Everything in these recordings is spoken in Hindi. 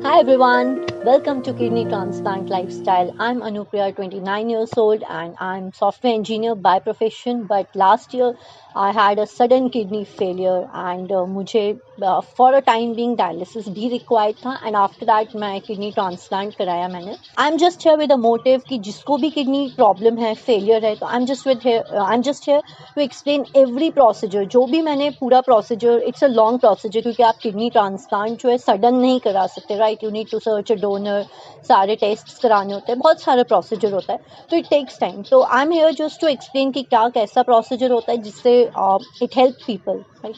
Hi everyone, welcome to Kidney Transplant Lifestyle. I'm Anupriya, 29 years old, and I'm software engineer by profession. But last year I had a sudden kidney failure, and मुझे for a time being dialysis भी required था, and after that मैं kidney transplant कराया मैंने. I'm just here with a motive कि जिसको भी kidney problem है, failure है, तो I'm just here to explain every procedure. जो भी मैंने पूरा procedure, it's a long procedure क्योंकि आप kidney transplant जो है sudden नहीं करा सकते, right? You need to search a donor, सारे tests कराने होते हैं, बहुत सारा procedure होता है, तो it takes time. So I'm here just to explain कि क्या कैसा procedure होता है जिससे it helps people, right?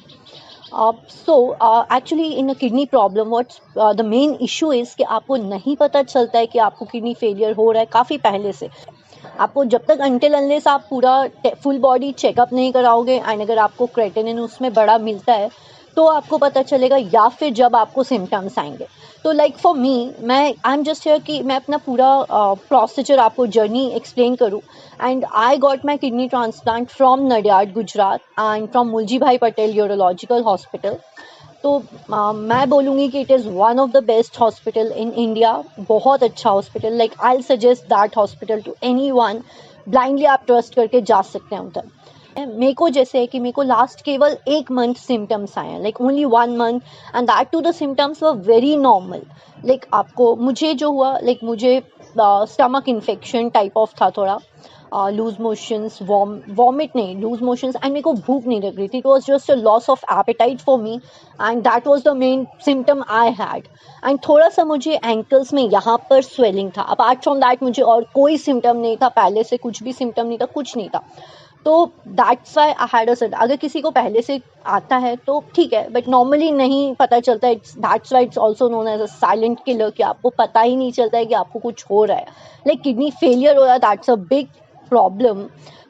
Actually in a kidney problem what's the main issue is कि आपको नहीं पता चलता है कि आपको किडनी फेलियर हो रहा है काफ़ी पहले से. आपको जब तक अनटिल अनलेस आप पूरा फुल बॉडी चेकअप नहीं कराओगे एंड अगर आपको क्रेटिनिन उसमें बड़ा मिलता है तो आपको पता चलेगा, या फिर जब आपको सिम्टम्स आएंगे. तो like for me, I am just here कि मैं अपना पूरा प्रोसीजर आपको जर्नी एक्सप्लेन करूँ. And I got my kidney transplant from Nadiad Gujarat and from Mulji bhai Patel urological hospital. तो मैं बोलूँगी कि it is one of the best hospital in India. बहुत अच्छा hospital, like I suggest that hospital to anyone. Blindly आप ट्रस्ट करके जा सकते हैं उधर. मेरे को जैसे है कि मेरे को लास्ट केवल 1 मंथ सिम्टम्स आए हैं, like only 1 month, and that too the symptoms were very normal. Like आपको मुझे जो हुआ, लाइक मुझे स्टमक इन्फेक्शन टाइप ऑफ था थोड़ा, लूज मोशंस, वॉमिट नहीं, लूज मोशंस, एंड मेरे को भूख नहीं लग रही थी. It was just a loss of appetite for me and that was the main symptom I had. And थोड़ा सा मुझे एंकल्स में यहाँ पर स्वेलिंग था. अपार्ट फ्रॉम दैट मुझे और कोई सिम्टम नहीं था, पहले से कुछ भी सिम्टम नहीं था, कुछ नहीं था. तो that's Y I had a sudden. अगर किसी को पहले से आता है तो ठीक है, बट नॉर्मली नहीं पता चलता. It's that's why it's also known as a silent killer, कि आपको पता ही नहीं चलता है कि आपको कुछ हो रहा है. लाइक किडनी फेलियर हो रहा है, दैट्स अ बिग प्रॉब्लम,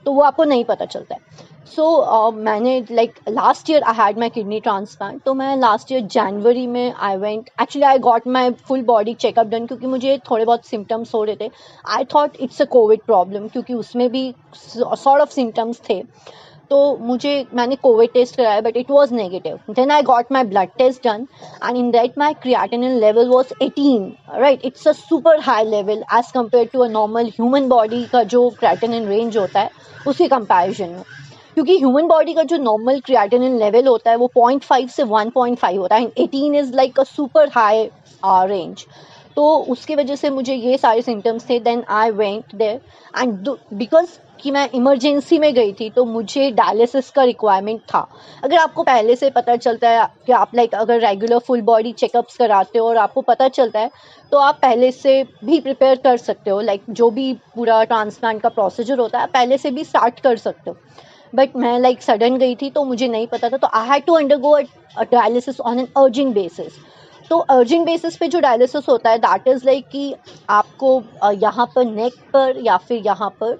तो वो आपको नहीं पता चलता है. सो मैंने like last year I had my kidney transplant. तो मैं लास्ट ईयर जनवरी में I went, actually I got my full body checkup done क्योंकि मुझे थोड़े बहुत सिम्टम्स हो रहे थे. I thought it's a covid problem क्योंकि उसमें भी सॉर्ट ऑफ सिम्टम्स थे. तो मैंने कोविड टेस्ट कराया but it was negative. Then I got my blood test done and in that my creatinine level was 18. Right, it's a super high level as compare to a normal human body का जो क्रिएटिनिन रेंज होता है उसके कंपैरिजन में. क्योंकि ह्यूमन बॉडी का जो नॉर्मल क्रिएटिनिन लेवल होता है वो 0.5 से 1.5 होता है and 18 is like a super high range. तो उसकी वजह से मुझे ये सारे सिम्टम्स थे. Then I went there and because कि मैं इमरजेंसी में गई थी तो मुझे डायलिसिस का रिक्वायरमेंट था. अगर आपको पहले से पता चलता है कि आप लाइक अगर रेगुलर फुल बॉडी चेकअप्स कराते हो और आपको पता चलता है तो आप पहले से भी प्रिपेयर कर सकते हो. लाइक जो भी पूरा ट्रांसप्लांट का प्रोसीजर होता है पहले से भी स्टार्ट कर सकते हो. बट मैं लाइक सडन गई थी तो मुझे नहीं पता था, तो I had to undergo a dialysis on an urgent basis. तो अर्जेंट बेसिस पे जो डायलिसिस होता है दैट इज़ लाइक कि आपको यहाँ पर नेक पर या फिर यहाँ पर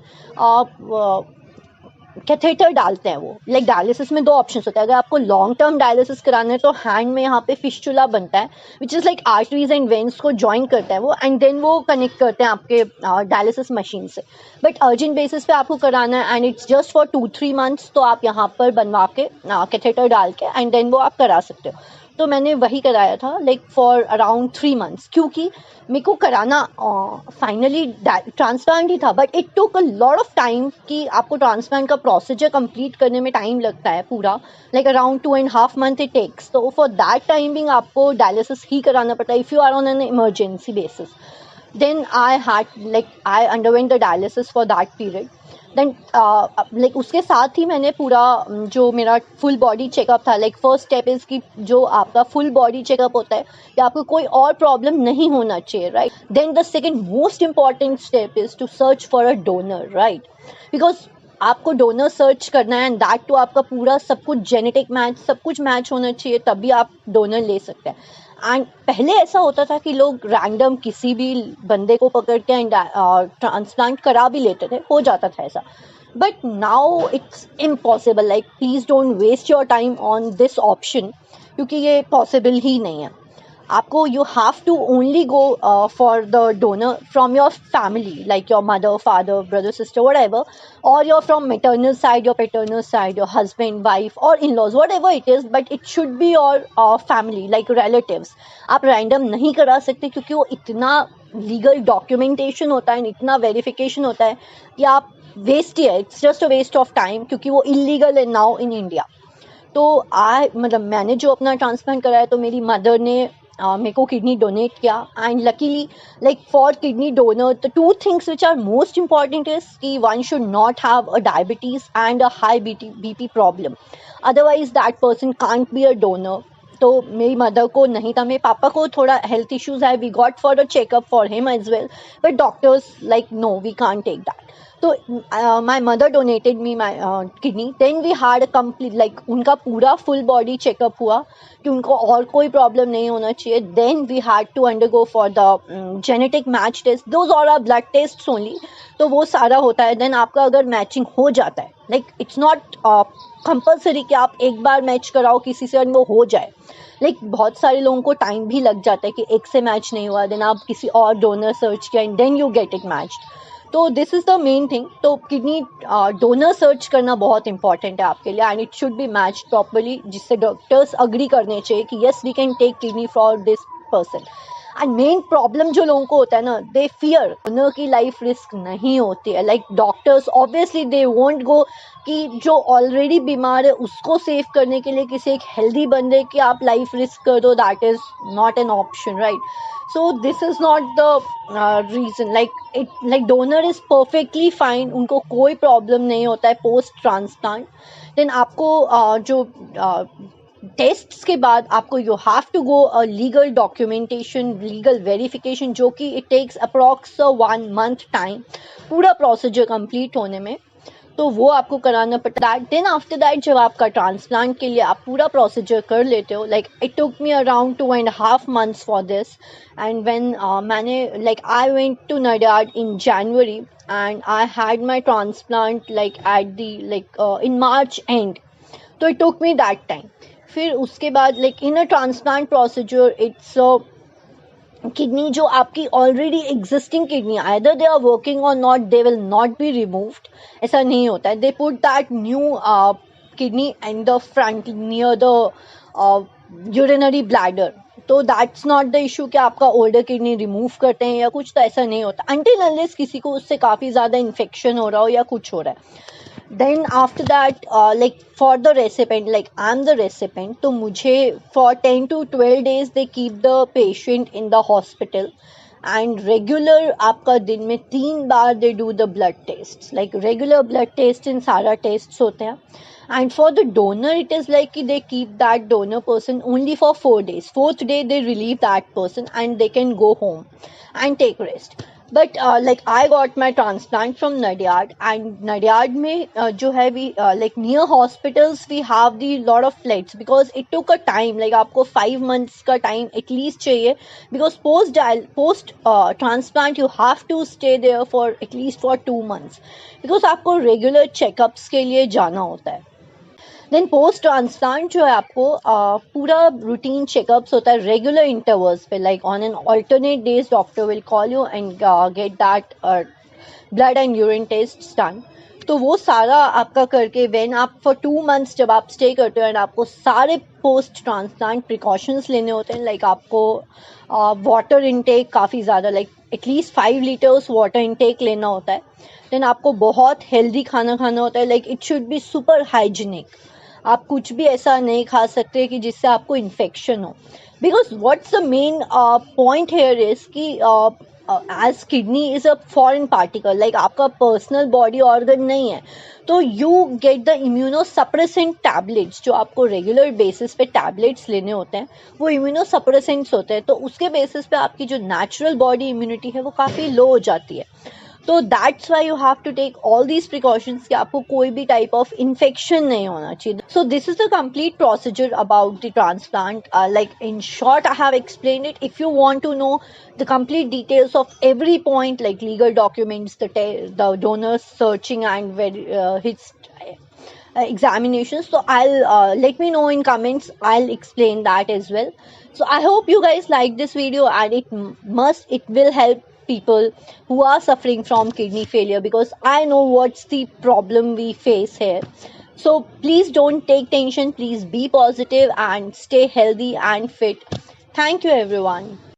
कैथेटर डालते हैं. वो लाइक डायलिसिस में 2 ऑप्शंस होते हैं. अगर आपको लॉन्ग टर्म डायलिसिस कराना है तो हैंड में यहाँ पे फिस्टुला बनता है which is like arteries and veins को ज्वाइन करता है वो, एंड देन वो कनेक्ट करते हैं आपके डायलिसिस मशीन से. बट अर्जेंट बेसिस पे आपको कराना है and it's just for 2-3 months, तो आप यहाँ पर बनवा के कैथेटर डाल के एंड देन वो आप करा सकते हो. तो मैंने वही कराया था लाइक फॉर अराउंड 3 मंथ्स क्योंकि मेरे को कराना फाइनली ट्रांसप्लांट ही था. But it took a lot of time कि आपको ट्रांसप्लांट का प्रोसीजर कंप्लीट करने में टाइम लगता है पूरा, like around 2.5 month it takes. तो फॉर दैट टाइमिंग आपको डायलिसिस ही कराना पड़ता है if you are on an emergency basis. then I underwent the dialysis for that period. Then like उसके साथ ही मैंने पूरा जो मेरा फुल बॉडी चेकअप था, लाइक फर्स्ट स्टेप इज़ कि जो आपका फुल बॉडी चेकअप होता है कि आपको कोई और प्रॉब्लम नहीं होना चाहिए, right. Then the second most important step is to search for a donor, right. Because आपको डोनर सर्च करना है एंड दैट टू आपका पूरा सब कुछ जेनेटिक मैच, सब कुछ मैच होना चाहिए, तभी आप डोनर ले सकते हैं. एंड पहले ऐसा होता था कि लोग रैंडम किसी भी बंदे को पकड़ के ट्रांसप्लांट करा भी लेते थे, हो जाता था ऐसा. But now it's impossible. Like please don't waste your time on this option क्योंकि ये पॉसिबल ही नहीं है. आपको you have to only go for the donor from your family, like your mother, father, brother, sister, whatever, or you're from maternal side, your paternal side, your husband, wife, or in-laws, whatever it is, but it should be your family, like relatives. आप रैंडम नहीं करा सकते क्योंकि वो इतना लीगल डॉक्यूमेंटेशन होता है, इतना वेरिफिकेशन होता है कि आप वेस्ट ही है, it's just a waste of time, क्योंकि वो इलीगल है नाउ इन इंडिया. तो मतलब मैंने जो अपना ट्रांसप्लांट कराया, तो मेरी मदर ने मेरे को किडनी डोनेट किया. And luckily, like for kidney donor, the two things which are most important is कि one should not have a diabetes and a high BP problem, otherwise that person can't be a donor. तो मेरी मदर को नहीं था, मेरे पापा को थोड़ा हेल्थ इश्यूज है, we got for a checkup for him as well, but doctors like no, we can't take that. तो my mother donated me my kidney. Then we had a complete, like उनका पूरा फुल बॉडी चेकअप हुआ कि उनको और कोई प्रॉब्लम नहीं होना चाहिए. Then we had to undergo for the genetic match test, those all are blood test only. तो वो सारा होता है. देन आपका अगर मैचिंग हो जाता है, लाइक इट्स नॉट कंपल्सरी कि आप एक बार मैच कराओ किसी से और वो हो जाए. लाइक बहुत सारे लोगों को टाइम भी लग जाता है कि एक से मैच नहीं हुआ, देन आप किसी और डोनर सर्च किया and then you get it matched. तो this is the main thing. तो किडनी डोनर सर्च करना बहुत इंपॉर्टेंट है आपके लिए, and it should be match properly, जिससे डॉक्टर्स अग्री करने चाहिए कि yes we can take kidney for this person. And main problem जो लोगों को होता है ना, दे फियर डोनर की लाइफ रिस्क नहीं होती है. Like doctors obviously they won't go कि जो ऑलरेडी बीमार है उसको सेव करने के लिए किसी एक हेल्दी बंदे की आप लाइफ रिस्क कर दो, that is not an option, right? So this is not the reason. Like donor is perfectly fine, उनको कोई प्रॉब्लम नहीं होता है पोस्ट ट्रांसप्लांट. देन आपको जो टेस्ट्स के बाद आपको you have to go a legal documentation, legal verification, जो कि it takes approx 1 month time पूरा प्रोसीजर कंप्लीट होने में. तो वो आपको कराना पड़ता है. देन आफ्टर दैट जब आपका ट्रांसप्लांट के लिए आप पूरा प्रोसीजर कर लेते हो, like it took me around 2.5 months for this. And when मैंने, like I went to Nadiad in January and I had my transplant like at the, like in March end. तो it took me that time. फिर उसके बाद, like in a transplant procedure, it's kidney जो आपकी already existing kidney, either they are working और not, they will not be removed. ऐसा नहीं होता है. They put that new kidney in the front near the urinary bladder. तो दैट्स नॉट द इशू कि आपका ओल्डर किडनी रिमूव करते हैं या कुछ, तो ऐसा नहीं होता अनटिल अनलेस किसी को उससे काफ़ी ज़्यादा इन्फेक्शन हो रहा हो या कुछ हो रहा है. Then after that, like for the recipient, like I'm the recipient, तो मुझे for 10 to 12 days they keep the patient in the hospital. And regular आपका दिन में 3 बार they do the blood tests, like regular blood test इन सारा tests होते हैं. And for the donor it is like कि they keep that donor person only for 4 days. 4th day they relieve that person and they can go home and take rest. But like I got my transplant from Nadiad, and Nadiad में जो है we like near hospitals we have the lot of flights, because it took a time, like आपको 5 months का time at least चाहिए, because post transplant you have to stay there for at least for 2 months, because आपको regular checkups के लिए जाना होता है. देन पोस्ट ट्रांसप्लांट जो है आपको पूरा रूटीन चेकअप्स होता है रेगुलर इंटरवल्स पे, like on an alternate days doctor will call you and get that blood and urine test done. तो वो सारा आपका करके व्हेन आप फॉर 2 months जब आप स्टे करते हो, एंड आपको सारे पोस्ट ट्रांसप्लांट प्रिकॉशंस लेने होते हैं. लाइक आपको वाटर इनटेक काफ़ी ज़्यादा, like at least 5 liters water intake लेना होता है. देन आपको बहुत हेल्दी खाना खाना होता है, like it should be super hygienic. आप कुछ भी ऐसा नहीं खा सकते कि जिससे आपको इन्फेक्शन हो, because what's the main point here is कि as kidney is a foreign particle, like आपका पर्सनल बॉडी ऑर्गन नहीं है. तो you get the immunosuppressant tablets, जो आपको रेगुलर बेसिस पे टैबलेट्स लेने होते हैं, वो इम्यूनोसप्रेसेंट्स होते हैं. तो उसके बेसिस पे आपकी जो नेचुरल बॉडी इम्यूनिटी है वो काफ़ी लो हो जाती है. तो that's why you have to take all these precautions कि आपको कोई भी टाइप ऑफ इन्फेक्शन नहीं होना चाहिए. So this is the complete procedure about the transplant. Like in short I have explain it. If you want to know the complete details of every point, like legal documents, the donors searching and his examinations. So I'll let me know in comments. I'll explain that as well. So I hope you guys like this video, and it will help people who are suffering from kidney failure, because I know what's the problem we face here. So please don't take tension, please be positive and stay healthy and fit. Thank you everyone.